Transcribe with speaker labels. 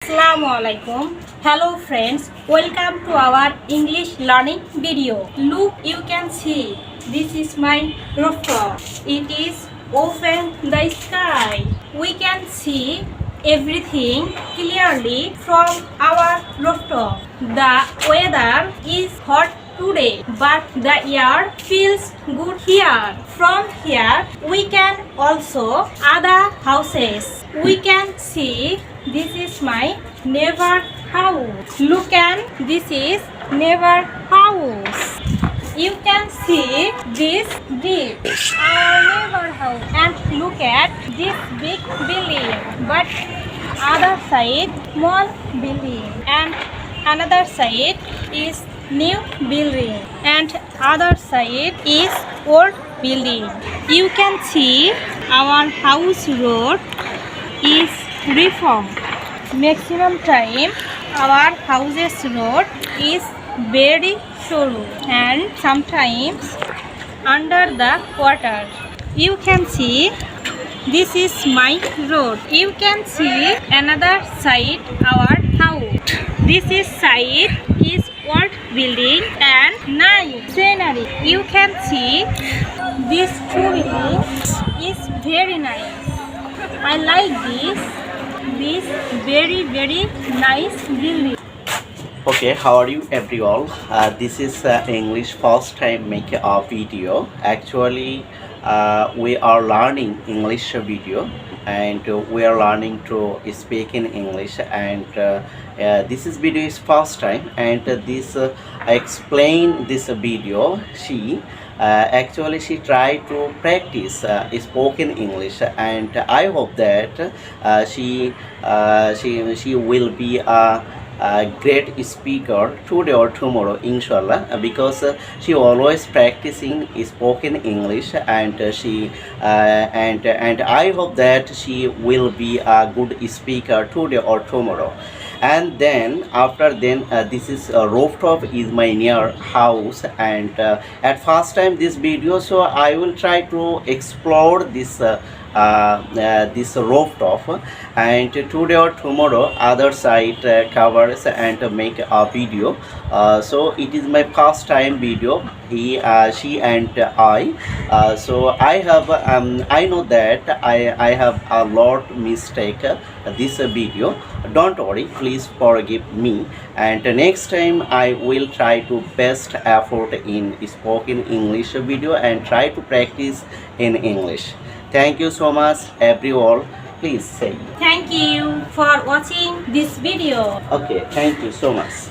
Speaker 1: Assalamualaikum. Hello friends, welcome to our English learning video. Look, you can see this is my rooftop. It is open the sky. We can see everything clearly from our rooftop. The weather is hot today, but the air feels good here. From here, we can also other houses. We can see this is my neighbor house. Look, and this is neighbor house. You can see this big our neighbor house, and look at this big building. But other side small building, and another side is new building, and other side is old building. You can see our house road is reformed. Maximum time our houses road is very shallow and sometimes under the water. You can see this is my road. You can see another side our house. This is side is old building and nice scenery. You can see this tree is very nice. I like this very nice building.
Speaker 2: Okay, how are you everyone? This is English first time make a video. Actually, we are learning English video, and we are learning to speak in English, and this is video is first time, and this explain this video. Actually she tried to practice spoken English, and I hope that she will be a great speaker today or tomorrow, inshallah, because she always practicing spoken English, and and I hope that she will be a good speaker today or tomorrow. And then after then this is rooftop is my near house, and at first time this video, so I will try to explore this rooftop, and today or tomorrow other side covers and make a video. So it is my first time video, she and I. So I know that I have a lot mistake this video. Don't worry, please forgive me, and next time I will try to best effort in spoken English video and try to practice in English. Thank you so much everyone. Please say.
Speaker 1: Thank you for watching this video.
Speaker 2: Okay, thank you so much.